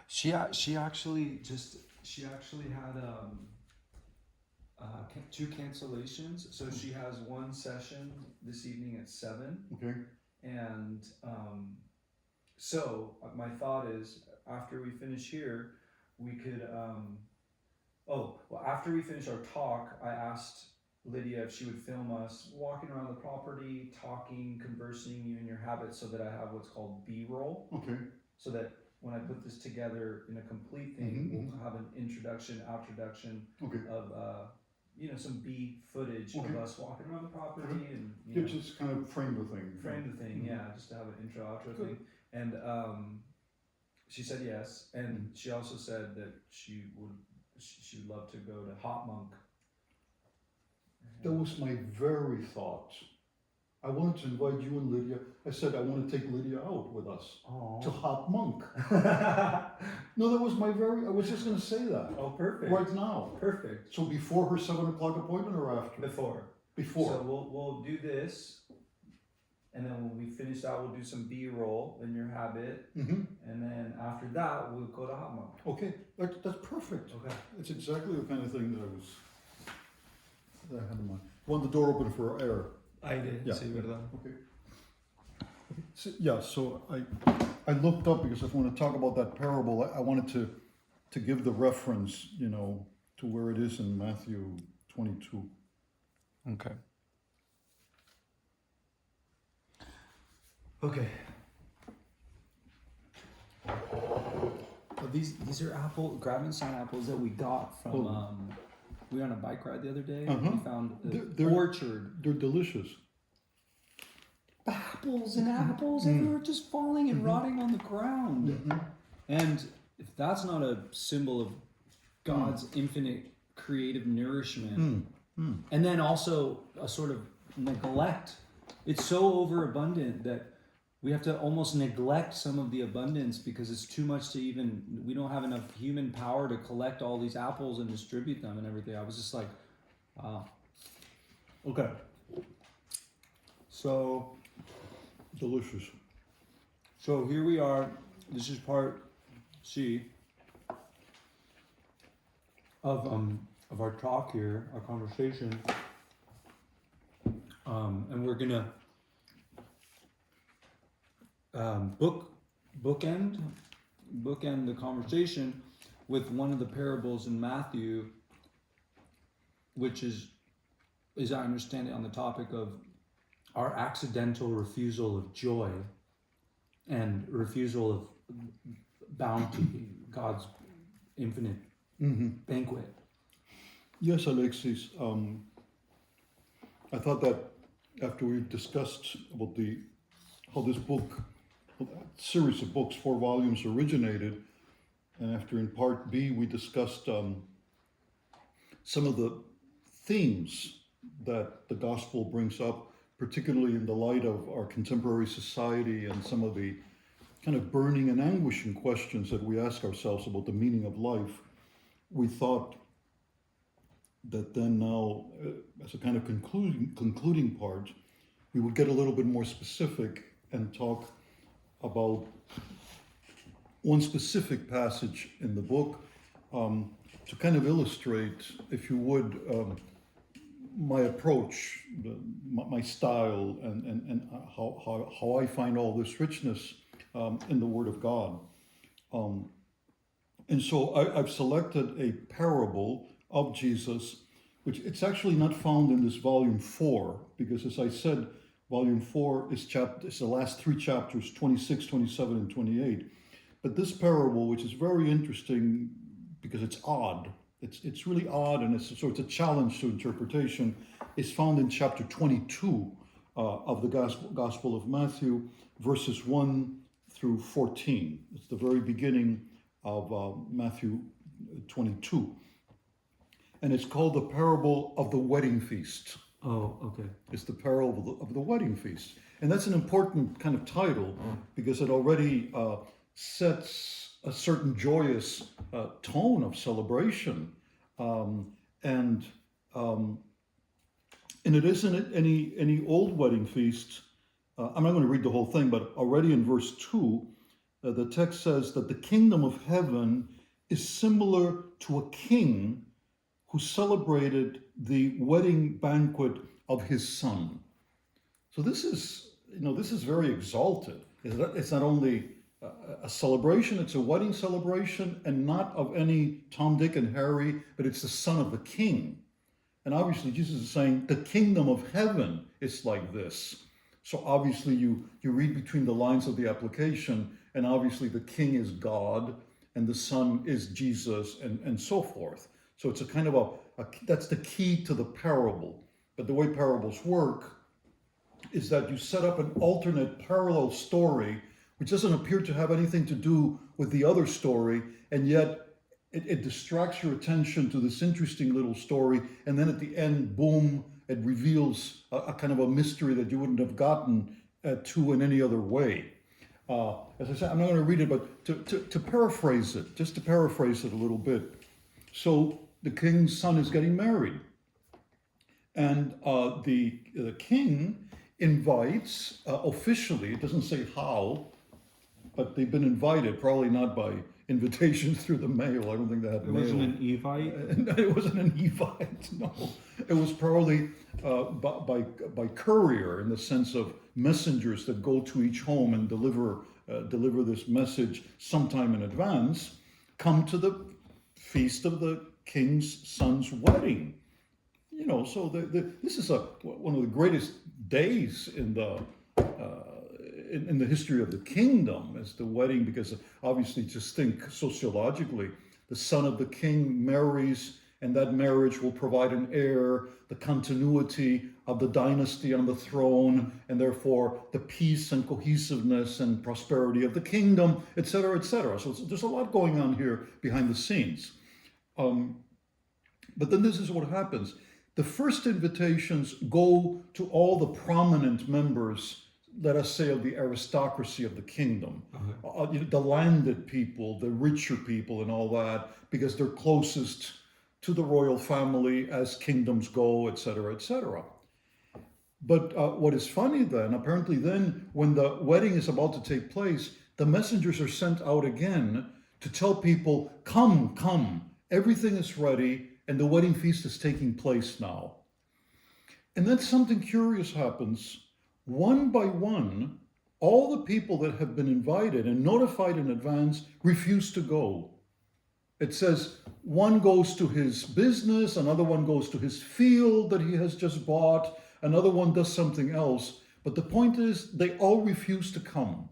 She actually had two cancellations. So she has one session this evening at 7. Okay. And so my thought is, after we finish here, we could. After we finish our talk, I asked Lydia if she would film us walking around the property, talking, conversing, you and your habits, so that I have what's called B-roll. Okay. So that when I put this together in a complete thing, we'll have an introduction, outtroduction of some B footage of us walking around the property and just kind of frame the thing. Frame the thing, just to have an intro, outro thing. And she said yes, and she also said that she would love to go to Hot Monk. That was my very thought. I wanted to invite you and Lydia. I said I want to take Lydia out with us to Hot Monk. No, that was I was just going to say that. Oh, perfect. Right now. Perfect. So before her 7 o'clock appointment or after? Before. So we'll do this, and then when we finish that, we'll do some B-roll in your habit, and then after that, we'll go to Hot Monk. Okay, that's perfect. Okay. It's exactly the kind of thing that I had in mind. Want the door open for air? I did. Yeah. Sí, ¿verdad? Okay. So I looked up because if I want to talk about that parable, I wanted to give the reference, to where it is in Matthew 22. Okay. Okay. These are Gravenstein apples that we got from. We were on a bike ride the other day. And we found the orchard. They're delicious. Apples and apples, and they were just falling and rotting on the ground. And if that's not a symbol of God's infinite creative nourishment, and then also a sort of neglect, it's so overabundant that we have to almost neglect some of the abundance because it's too much we don't have enough human power to collect all these apples and distribute them and everything. I was just like, wow. Okay. So. Delicious. So here we are. This is part C of our talk here, our conversation. And we're gonna bookend the conversation with one of the parables in Matthew, which is, as I understand it, on the topic of our accidental refusal of joy and refusal of bounty, God's infinite banquet. Yes, Alexis. I thought that after we discussed about how this series of books, 4 volumes, originated, and after in part B we discussed some of the themes that the gospel brings up, particularly in the light of our contemporary society and some of the kind of burning and anguishing questions that we ask ourselves about the meaning of life, we thought that then now, as a kind of concluding part, we would get a little bit more specific and talk about one specific passage in the book to kind of illustrate, if you would, my approach, my style, and how I find all this richness in the Word of God. And so I've selected a parable of Jesus, which it's actually not found in this volume 4, because as I said, volume 4 is the last 3 chapters, 26, 27, and 28. But this parable, which is very interesting because it's odd, it's really odd, and it's a challenge to interpretation, is found in chapter 22 of the Gospel of Matthew, verses 1 through 14. It's the very beginning of Matthew 22. And it's called the parable of the wedding feast. Oh, okay. It's the parable of the wedding feast. And that's an important kind of title because it already sets a certain joyous tone of celebration. And it isn't any old wedding feast. I'm not going to read the whole thing, but already in verse 2, the text says that the kingdom of heaven is similar to a king who celebrated the wedding banquet of his son. So this is, this is very exalted. It's not only a celebration, it's a wedding celebration, and not of any Tom, Dick, and Harry, but it's the son of the king. And obviously Jesus is saying the kingdom of heaven is like this. So obviously you read between the lines of the application, and obviously the king is God, and the son is Jesus, and so forth. So it's a kind of that's the key to the parable. But the way parables work is that you set up an alternate parallel story which doesn't appear to have anything to do with the other story, and yet it distracts your attention to this interesting little story, and then at the end, boom, it reveals a kind of a mystery that you wouldn't have gotten to in any other way. As I said, I'm not going to read it, but to paraphrase it, just to paraphrase it a little bit. So the king's son is getting married, and the king invites officially, it doesn't say how, but they've been invited, probably not by invitation through the mail. I don't think they had mail. It wasn't an Evite? It wasn't an Evite, no. It was probably by courier, in the sense of messengers that go to each home and deliver this message sometime in advance. Come to the feast of the king's son's wedding. So this is one of the greatest days in the history of the kingdom, is the wedding, because obviously, just think sociologically, the son of the king marries, and that marriage will provide an heir, the continuity of the dynasty on the throne, and therefore the peace and cohesiveness and prosperity of the kingdom, etc., etc. So there's a lot going on here behind the scenes. But then this is what happens. The first invitations go to all the prominent members, let us say, of the aristocracy of the kingdom, the landed people, the richer people, and all that, because they're closest to the royal family as kingdoms go, etc., etc. But what is funny then, apparently then, when the wedding is about to take place, the messengers are sent out again to tell people, come, come, everything is ready, and the wedding feast is taking place now. And then something curious happens. One by one, all the people that have been invited and notified in advance refuse to go. It says one goes to his business, another one goes to his field that he has just bought, another one does something else. But the point is, they all refuse to come,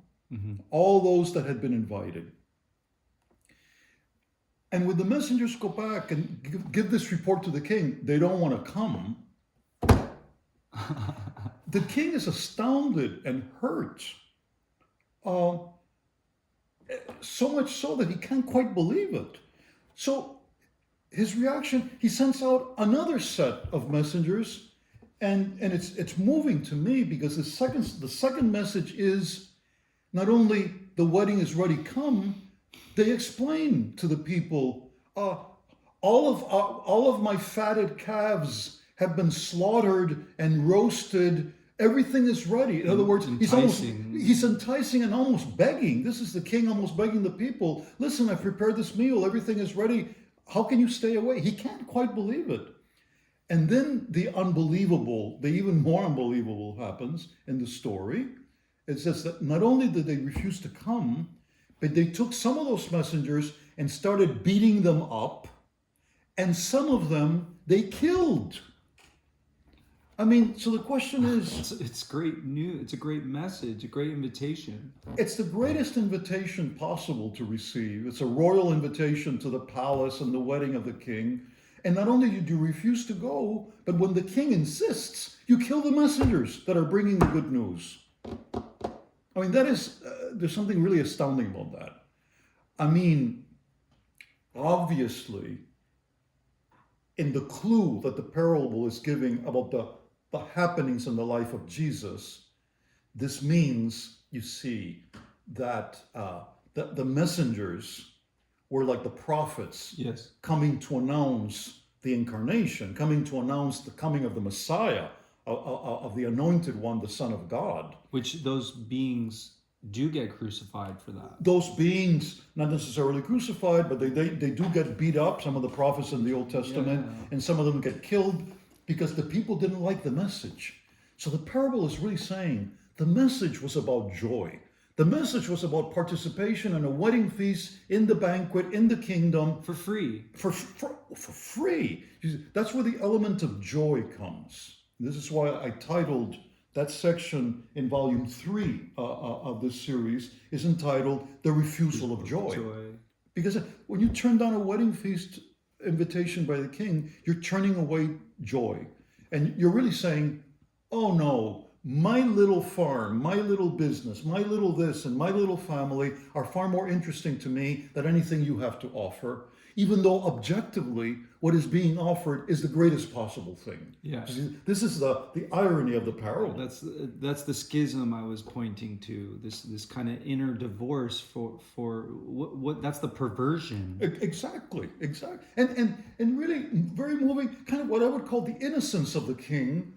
all those that had been invited. And when the messengers go back and give this report to the king, they don't want to come. The king is astounded and hurt. So much so that he can't quite believe it. So his reaction, he sends out another set of messengers, and it's moving to me, because the second message is not only the wedding is ready, come. They explain to the people, all of my fatted calves have been slaughtered and roasted. Everything is ready. In other words, he's enticing and almost begging. This is the king almost begging the people, listen, I've prepared this meal. Everything is ready. How can you stay away? He can't quite believe it. And then the even more unbelievable happens in the story. It says that not only did they refuse to come, but they took some of those messengers and started beating them up, and some of them they killed. I mean, so the question is... It's great news. It's a great message, a great invitation. It's the greatest invitation possible to receive. It's a royal invitation to the palace and the wedding of the king. And not only do you refuse to go, but when the king insists, you kill the messengers that are bringing the good news. I mean, that is... there's something really astounding about that. I mean, obviously, in the clue that the parable is giving about the happenings in the life of Jesus, this means, you see, that the messengers were like the prophets, yes, coming to announce the incarnation, coming to announce the coming of the Messiah, of the anointed one, the Son of God. Which those beings do get crucified for that. Those beings, not necessarily crucified, but they do get beat up, some of the prophets in the Old Testament, and some of them get killed because the people didn't like the message. So the parable is really saying the message was about joy. The message was about participation in a wedding feast, in the banquet, in the kingdom. For free. For free. That's where the element of joy comes. This is why I titled that section in volume 3 of this series is entitled The Refusal of Joy. Because when you turn down a wedding feast invitation by the king, you're turning away joy. And you're really saying, oh no, my little farm, my little business, my little this, and my little family are far more interesting to me than anything you have to offer, even though objectively what is being offered is the greatest possible thing. Yeah. This is the irony of the parable. That's the schism I was pointing to. This kind of inner divorce for what that's the perversion. Exactly. And really very moving, kind of what I would call the innocence of the king.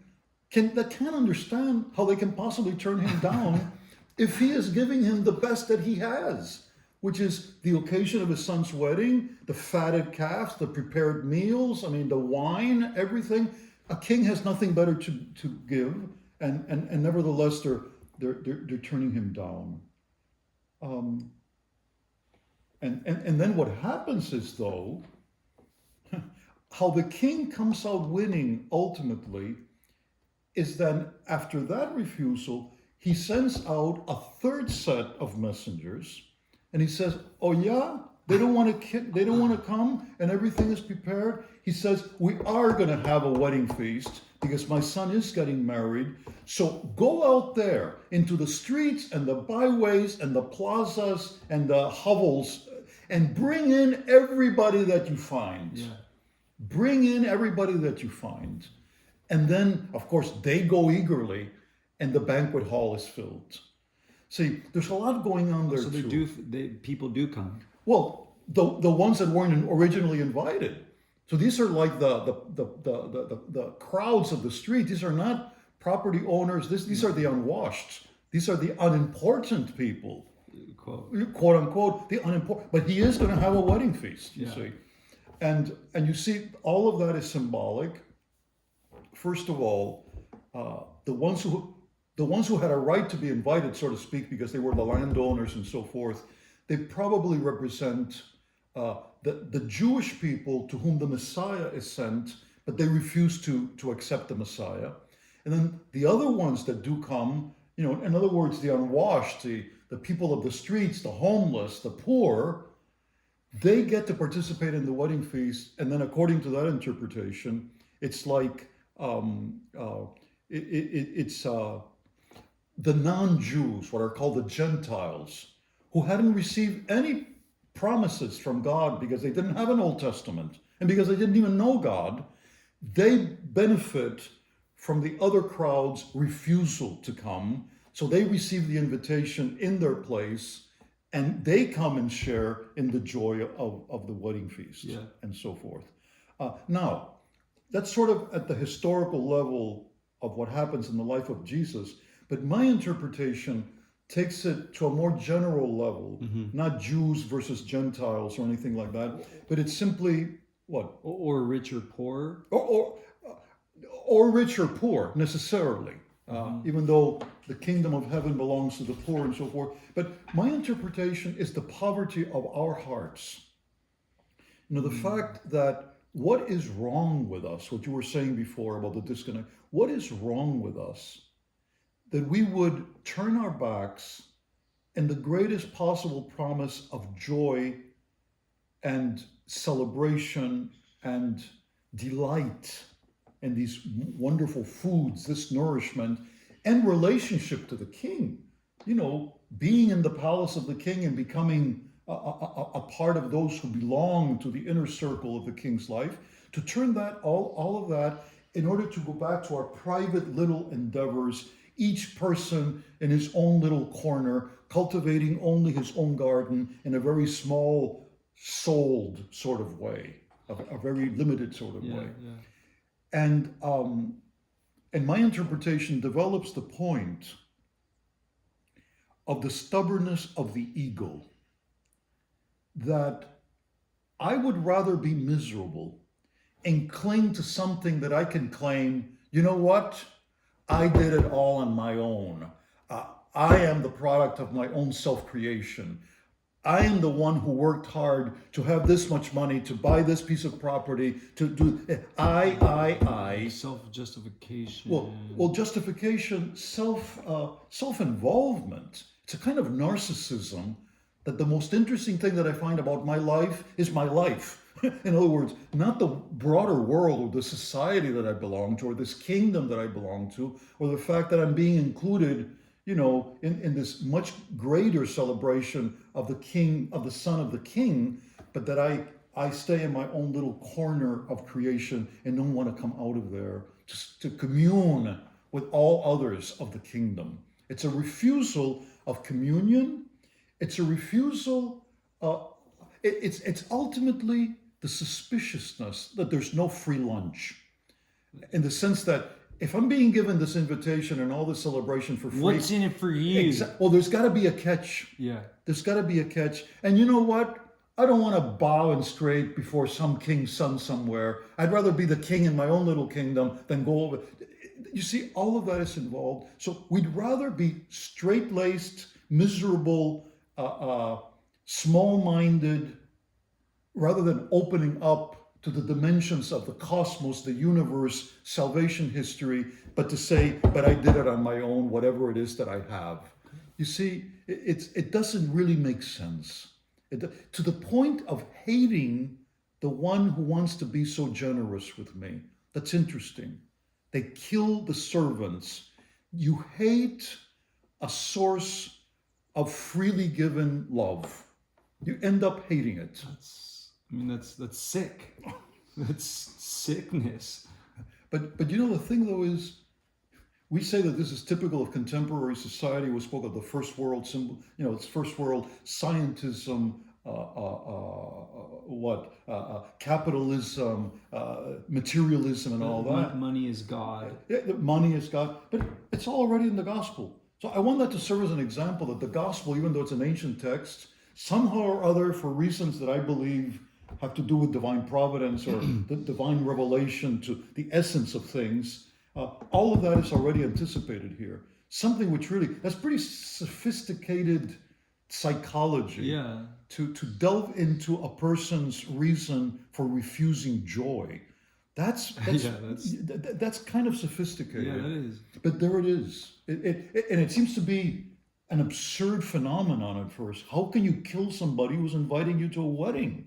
That can't understand how they can possibly turn him down if he is giving him the best that he has, which is the occasion of his son's wedding, the fatted calves, the prepared meals, the wine, everything. A king has nothing better to give, and nevertheless they're turning him down. And then what happens is, though, how the king comes out winning ultimately is then after that refusal, he sends out a third set of messengers, and he says, "Oh yeah, they don't want to come, and everything is prepared." He says, "We are going to have a wedding feast because my son is getting married. So go out there into the streets and the byways and the plazas and the hovels, and bring in everybody that you find. Yeah. Bring in everybody that you find." And then, of course, they go eagerly, and the banquet hall is filled. See, there's a lot going on there too. So people do come. Well, the ones that weren't originally invited. So these are like the crowds of the street. These are not property owners. These are the unwashed. These are the unimportant people, quote unquote, the unimportant. But he is going to have a wedding feast. You see, and you see, all of that is symbolic. First of all, the ones who had a right to be invited, so to speak, because they were the landowners and so forth, they probably represent the Jewish people to whom the Messiah is sent, but they refuse to accept the Messiah. And then the other ones that do come, in other words, the unwashed, the people of the streets, the homeless, the poor, they get to participate in the wedding feast. And then according to that interpretation, it's like it's the non-Jews, what are called the Gentiles, who hadn't received any promises from God because they didn't have an Old Testament and because they didn't even know God. They benefit from the other crowd's refusal to come. So they receive the invitation in their place, and they come and share in the joy of the wedding feast and so forth. Now, that's sort of at the historical level of what happens in the life of Jesus. But my interpretation takes it to a more general level, not Jews versus Gentiles or anything like that, but it's simply what? Or rich or poor? Or rich or poor, necessarily, even though the kingdom of heaven belongs to the poor and so forth. But my interpretation is the poverty of our hearts. The fact that what is wrong with us, what you were saying before about the disconnect, what is wrong with us that we would turn our backs in the greatest possible promise of joy and celebration and delight and these wonderful foods, this nourishment and relationship to the king, being in the palace of the king and becoming a part of those who belong to the inner circle of the king's life, to turn that all of that in order to go back to our private little endeavors, each person in his own little corner, cultivating only his own garden in a very small souled sort of way, a very limited sort of way. Yeah. And my interpretation develops the point of the stubbornness of the ego, that I would rather be miserable and cling to something that I can claim, you know what? I did it all on my own. I am the product of my own self-creation. I am the one who worked hard to have this much money, to buy this piece of property, to do I. Self-justification. Well, justification, self-involvement. It's a kind of narcissism that the most interesting thing that I find about my life is my life. In other words, not the broader world or the society that I belong to or this kingdom that I belong to, or the fact that I'm being included, in this much greater celebration of the king, of the son of the king, but that I stay in my own little corner of creation and don't want to come out of there to commune with all others of the kingdom. It's a refusal of communion. It's a refusal. It's ultimately the suspiciousness that there's no free lunch, in the sense that if I'm being given this invitation and all this celebration for free, what's in it for you? Well, there's got to be a catch. Yeah. There's got to be a catch. And you know what? I don't want to bow and scrape before some king's son somewhere. I'd rather be the king in my own little kingdom than go over. You see, all of that is involved. So we'd rather be straight-laced, miserable, small-minded, rather than opening up to the dimensions of the cosmos, the universe, salvation history, but to say, but I did it on my own, whatever it is that I have. You see, it doesn't really make sense. To the point of hating the one who wants to be so generous with me. That's interesting. They kill the servants. You hate a source of freely given love. You end up hating it. That's sick. That's sickness. But the thing though is, we say that this is typical of contemporary society. We spoke of the first world symbol, it's first world scientism, capitalism, materialism, and all that. Money is God. Yeah, money is God. But it's all already in the gospel. So I want that to serve as an example that the gospel, even though it's an ancient text, somehow or other, for reasons that I believe have to do with divine providence or the divine revelation to the essence of things, all of that is already anticipated here. Something which that's pretty sophisticated psychology. Yeah. To delve into a person's reason for refusing joy. That's kind of sophisticated. Yeah, that is. But there it is. And it seems to be an absurd phenomenon at first. How can you kill somebody who's inviting you to a wedding?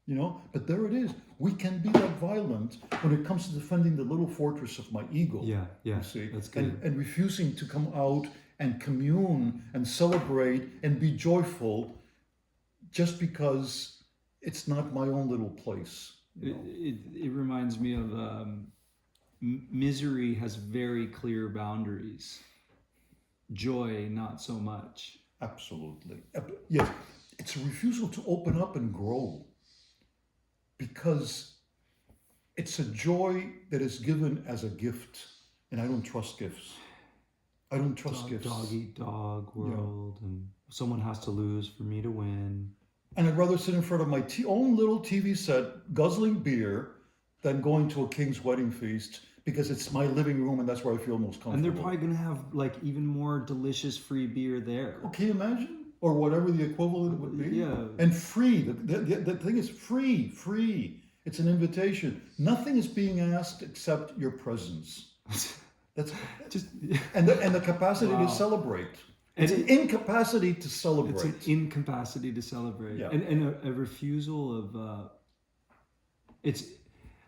But there it is. We can be that violent when it comes to defending the little fortress of my ego. Yeah, you see? That's good. And refusing to come out and commune and celebrate and be joyful just because it's not my own little place. It reminds me of misery has very clear boundaries. Joy, not so much. Absolutely. Yes, it's a refusal to open up and grow, because it's a joy that is given as a gift, and I don't trust gifts. I don't trust gifts. Dog eat dog world, and someone has to lose for me to win. And I'd rather sit in front of my own little TV set, guzzling beer, than going to a king's wedding feast, because it's my living room and that's where I feel most comfortable. And they're probably going to have even more delicious free beer there. Well, can you imagine? Or whatever the equivalent would be. Yeah. And free. The thing is free. It's an invitation. Nothing is being asked except your presence. That's just and the capacity to celebrate. It's an incapacity to celebrate. It's an incapacity to celebrate. Yeah. And a refusal of it's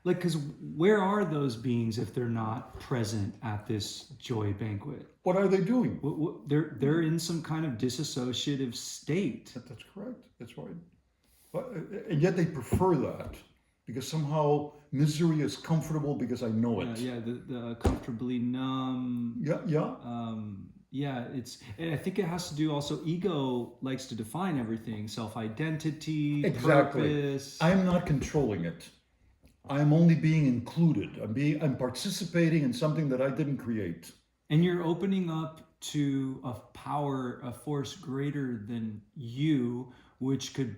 like, because where are those beings if they're not present at this joy banquet? What are they doing? They're in some kind of disassociative state. That's correct. That's right. And yet they prefer that, because somehow misery is comfortable because I know it. Yeah, the comfortably numb. Yeah. And I think it has to do also, ego likes to define everything, self-identity, Exactly. purpose. I'm not controlling it. I'm only being included. I'm participating in something that I didn't create. And you're opening up to a power, a force greater than you, which could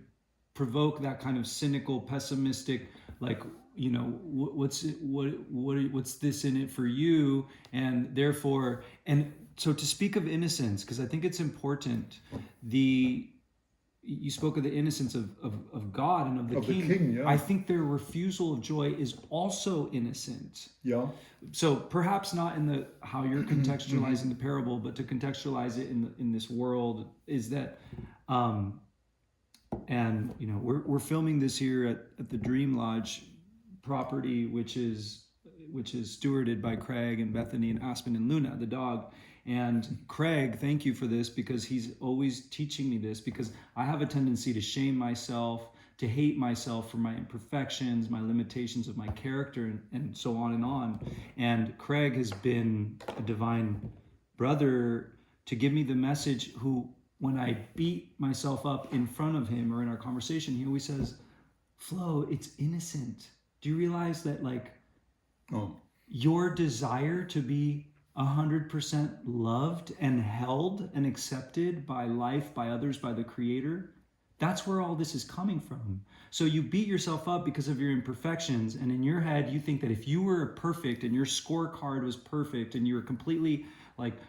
provoke that kind of cynical, pessimistic, like, what's this in it for you? And therefore, and so to speak of innocence, because I think it's important, you spoke of the innocence of God and of the king. Yeah. I think their refusal of joy is also innocent. Yeah. So perhaps not in how you're contextualizing the parable, but to contextualize it in this world is that, and we're filming this here at the Dreamlodge property, which is stewarded by Craig and Bethany and Aspen and Luna, the dog. And Craig, thank you for this, because he's always teaching me this, because I have a tendency to shame myself, to hate myself for my imperfections, my limitations of my character, and so on and on. And Craig has been a divine brother to give me the message, who, when I beat myself up in front of him or in our conversation, he always says, Flo, it's innocent. Do you realize that, your desire to be 100% loved and held and accepted by life, by others, by the Creator, that's where all this is coming from. So you beat yourself up because of your imperfections, and in your head you think that if you were perfect and your scorecard was perfect and you were completely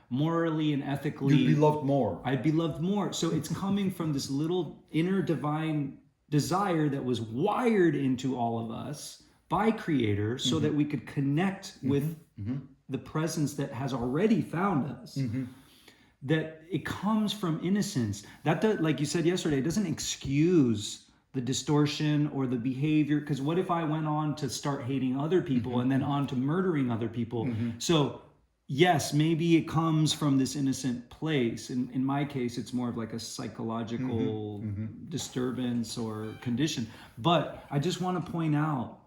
morally and ethically, you'd be loved more. I'd be loved more. So it's coming from this little inner divine desire that was wired into all of us by Creator, so that we could connect with the presence that has already found us. That it comes from innocence. That, like you said yesterday, it doesn't excuse the distortion or the behavior, because what if I went on to start hating other people and then on to murdering other people? So yes, maybe it comes from this innocent place. In my case, it's more of like a psychological disturbance or condition. But I just want to point out,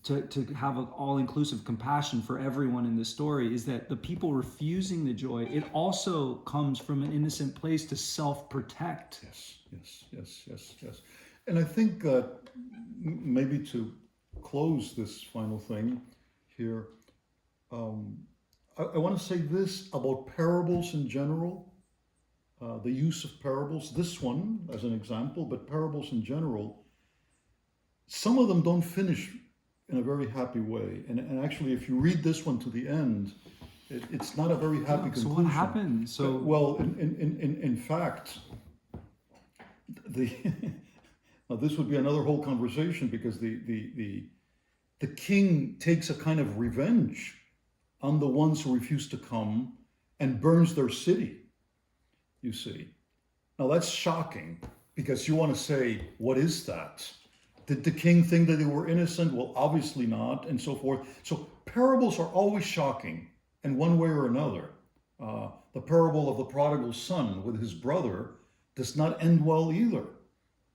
to have an all-inclusive compassion for everyone in this story, is that the people refusing the joy, it also comes from an innocent place to self-protect. Yes. And I think that maybe to close this final thing here, I want to say this about parables in general, the use of parables, this one as an example, but parables in general, some of them don't finish in a very happy way. And actually, if you read this one to the end, it's not a very happy conclusion. So what happened? Well, in fact, now this would be another whole conversation, because the king takes a kind of revenge on the ones who refuse to come and burns their city, you see. Now that's shocking, because you want to say, what is that? Did the king think that they were innocent? Well, obviously not, and so forth. So parables are always shocking in one way or another. The parable of the prodigal son with his brother does not end well either,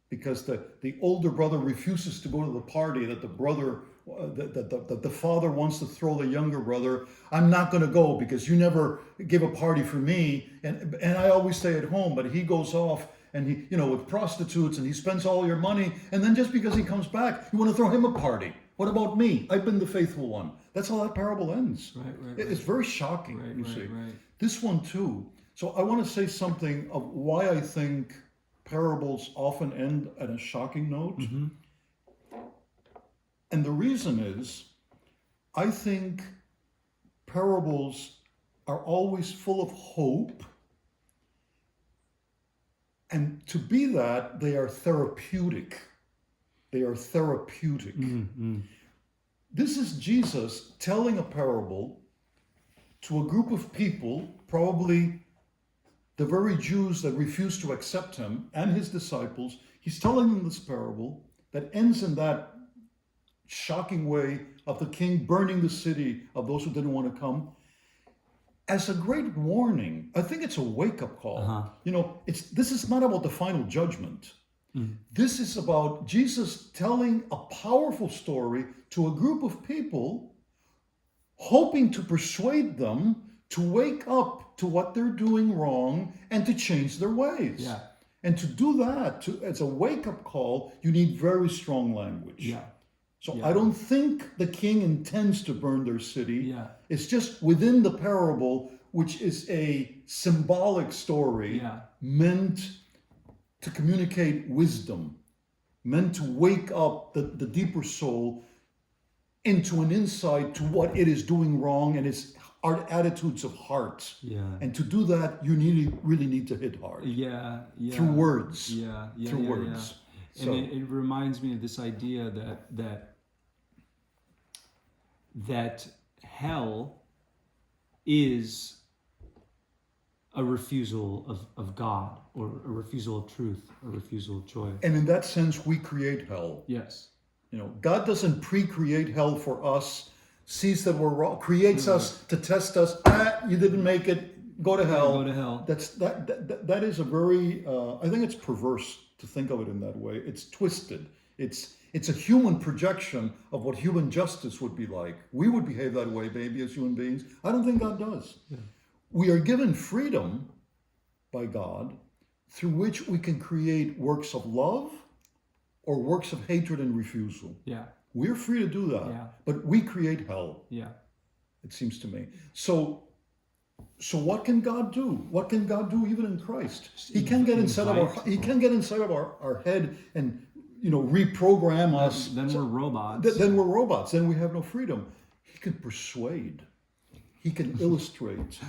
because the older brother refuses to go to the party that the brother, that the father wants to throw the younger brother. I'm not going to go because you never give a party for me, and I always stay at home. But he goes off, and he, with prostitutes, and he spends all your money, and then just because he comes back, you want to throw him a party. What about me? I've been the faithful one. That's how that parable ends. Right. It's very shocking, you see. Right. This one too. So I want to say something of why I think parables often end at a shocking note. And the reason is, I think parables are always full of hope. And to be that, they are therapeutic. This is Jesus telling a parable to a group of people, probably the very Jews that refused to accept him and his disciples. He's telling them this parable that ends in that shocking way of the king burning the city of those who didn't want to come, as a great warning. I think it's a wake-up call. This is not about the final judgment. This is about Jesus telling a powerful story to a group of people, hoping to persuade them to wake up to what they're doing wrong and to change their ways. Yeah. And to do that, as a wake-up call, you need very strong language. I don't think the king intends to burn their city. It's just within the parable, which is a symbolic story meant to communicate wisdom, meant to wake up the deeper soul into an insight to what it is doing wrong and its attitudes of heart. Yeah. And to do that, you really need to hit hard. Yeah. Through words. Through words. Yeah. So. And it reminds me of this idea that hell is a refusal of God, or a refusal of truth, a refusal of joy. And in that sense, we create hell. Yes. God doesn't pre-create hell for us, sees that we're wrong, creates us to test us. You didn't make it, go to hell. Go to hell. That is a very, I think it's perverse to think of it in that way. It's twisted. It's a human projection of what human justice would be like. We would behave that way, maybe, as human beings. I don't think God does. Yeah. We are given freedom by God through which we can create works of love or works of hatred and refusal. Yeah. We're free to do that. Yeah. But we create hell. Yeah. It seems to me. So what can God do? What can God do even in Christ? He can get inside of our head and reprogram us. Then we're robots. Then we're robots. Then we have no freedom. He can persuade. He can illustrate.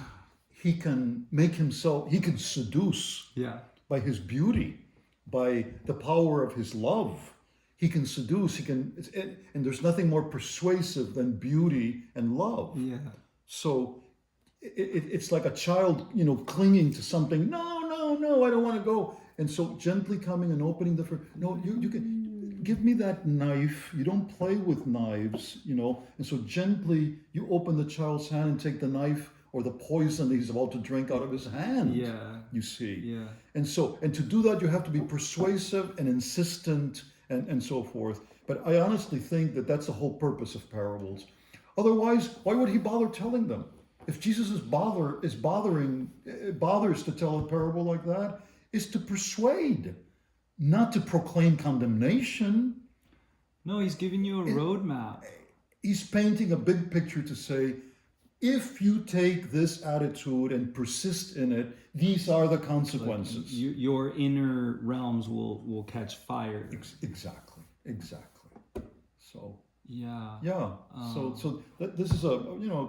He can make himself, he can seduce by his beauty, by the power of his love. He can seduce, and there's nothing more persuasive than beauty and love. Yeah. So it's like a child, clinging to something. No, I don't want to go. And so gently coming and opening the door. No, you can give me that knife. You don't play with knives, And so gently you open the child's hand and take the knife or the poison that he's about to drink out of his hand. Yeah. You see. Yeah. And to do that, you have to be persuasive and insistent and so forth. But I honestly think that that's the whole purpose of parables. Otherwise, why would he bother telling them? If Jesus bothers to tell a parable like that, is to persuade, not to proclaim condemnation. No, he's giving you a roadmap. He's painting a big picture to say, if you take this attitude and persist in it, these are the consequences. Your inner realms will catch fire. Exactly. So. Yeah. So this is a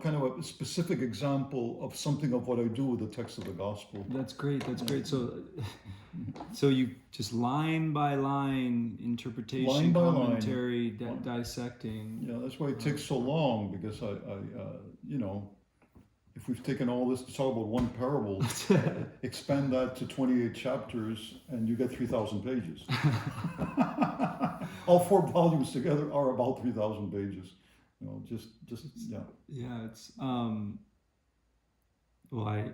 kind of a specific example of something of what I do with the text of the gospel. That's great. So you just line by line interpretation, commentary, dissecting. Yeah, that's why it takes so long, because I if we've taken all this to talk about one parable, expand that to 28 chapters, and you get 3,000 pages. All 4 volumes together are about 3,000 pages. Just. Yeah, it's well,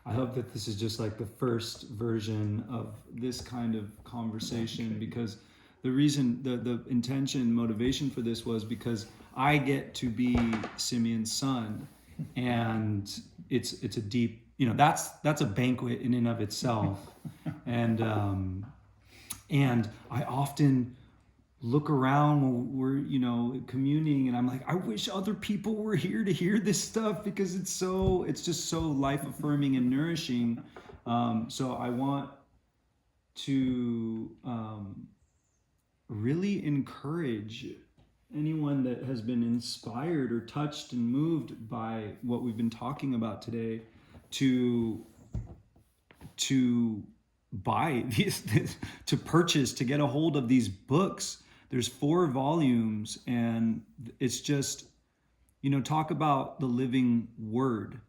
I hope that this is just like the first version of this kind of conversation, because the reason, the intention, motivation for this was because I get to be Simeon's son, and it's a deep, that's a banquet in and of itself, and I often look around when we're communing, and I'm like, I wish other people were here to hear this stuff, because it's just so life affirming and nourishing. So I want to really encourage anyone that has been inspired or touched and moved by what we've been talking about today to buy these, to purchase, to get a hold of these books. There's 4 volumes, and it's just, talk about the living word.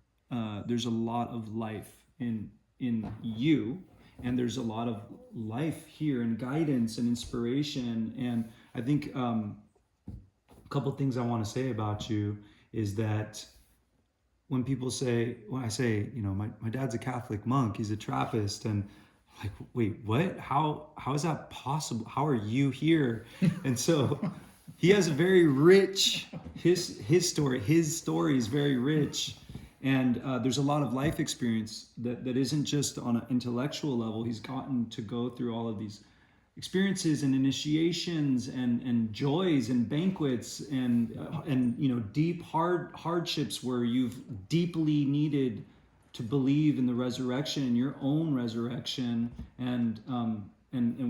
There's a lot of life in you, and there's a lot of life here, and guidance and inspiration. And I think a couple things I want to say about you is that when I say, my dad's a Catholic monk, he's a Trappist, and like, wait, what? How is that possible? How are you here? And so he has a very rich, his story is very rich. And there's a lot of life experience that isn't just on an intellectual level. He's gotten to go through all of these, experiences and initiations and joys and banquets and deep hardships where you've deeply needed to believe in the resurrection and your own resurrection, and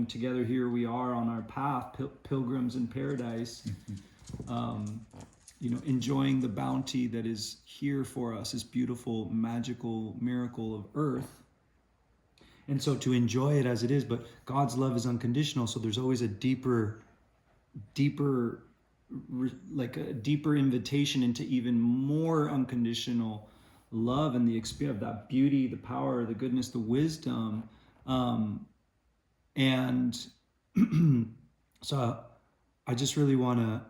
together here we are on our path, pilgrims in paradise, enjoying the bounty that is here for us, this beautiful magical miracle of earth. And so to enjoy it as it is, but God's love is unconditional. So there's always a deeper invitation into even more unconditional love and the experience of that beauty, the power, the goodness, the wisdom. And so I just really want to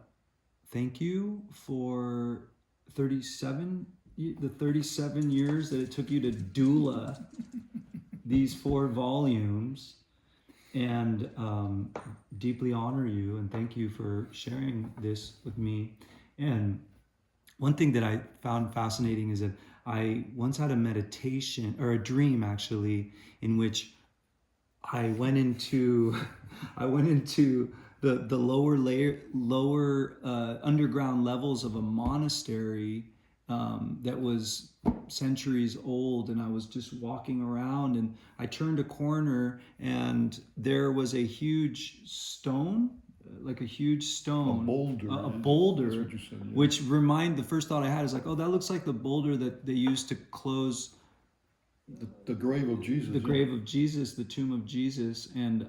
thank you for the 37 years that it took you to doula these 4 volumes, and deeply honor you and thank you for sharing this with me. And one thing that I found fascinating is that I once had a meditation, or a dream actually, in which I went into the lower underground levels of a monastery that was centuries old, and I was just walking around, and I turned a corner, and there was a huge stone, a boulder, That's what you said, yeah. which the first thought I had is like, oh, that looks like the boulder that they used to close the grave of Jesus. the grave of Jesus, the tomb of Jesus, and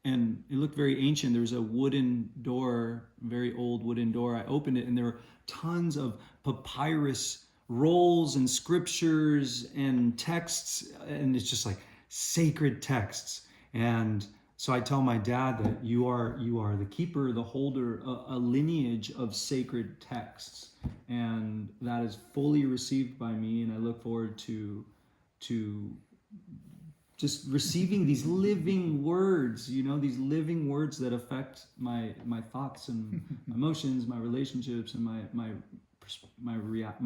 it looked very ancient. There was a wooden door, very old wooden door. I opened it, and there were tons of papyrus rolls and scriptures and texts, and it's just like sacred texts. And so I tell my dad that you are the keeper, the holder, a lineage of sacred texts, and that is fully received by me, and I look forward to just receiving these living words, these living words that affect my thoughts and my emotions, my relationships, and my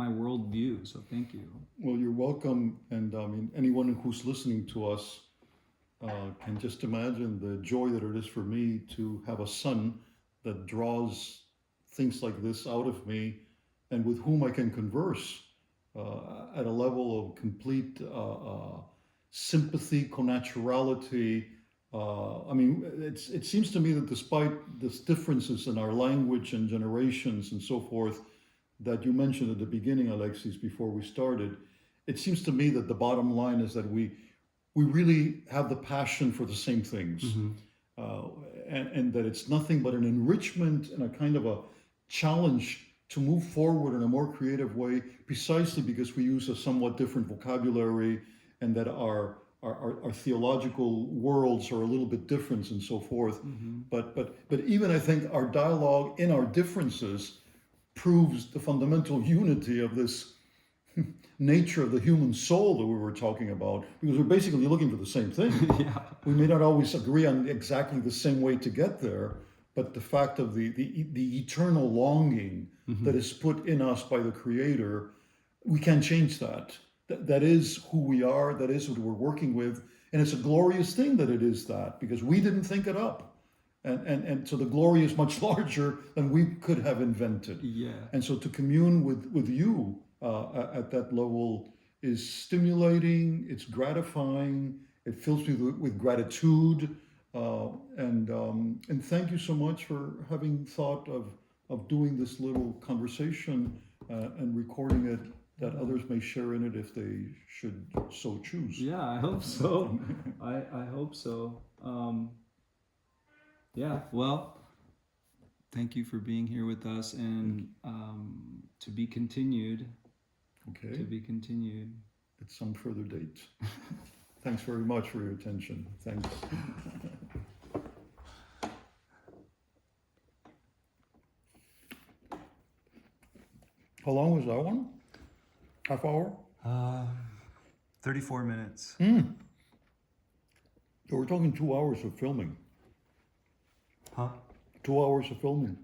worldview. So thank you. Well, you're welcome. And anyone who's listening to us can just imagine the joy that it is for me to have a son that draws things like this out of me, and with whom I can converse at a level of complete sympathy, connaturality. It seems to me that despite these differences in our language and generations and so forth that you mentioned at the beginning, Alexis, before we started, it seems to me that the bottom line is that we really have the passion for the same things, and that it's nothing but an enrichment and a kind of a challenge to move forward in a more creative way, precisely because we use a somewhat different vocabulary, and that our theological worlds are a little bit different and so forth. But even I think our dialogue in our differences proves the fundamental unity of this nature of the human soul that we were talking about, because we're basically looking for the same thing. Yeah. We may not always agree on exactly the same way to get there, but the fact of the eternal longing that is put in us by the Creator, we can't change that. That is who we are, that is what we're working with, and it's a glorious thing that it is that, because we didn't think it up. And so the glory is much larger than we could have invented. Yeah. And so to commune with you at that level is stimulating, it's gratifying, it fills me with gratitude, and thank you so much for having thought of doing this little conversation and recording it, that others may share in it if they should so choose. Yeah, I hope so. I hope so. Yeah, well, thank you for being here with us, and to be continued. Okay. To be continued. At some further date. Thanks very much for your attention. Thanks. How long was that one? Half hour? 34 minutes. So we're talking 2 hours of filming. Huh? 2 hours of filming.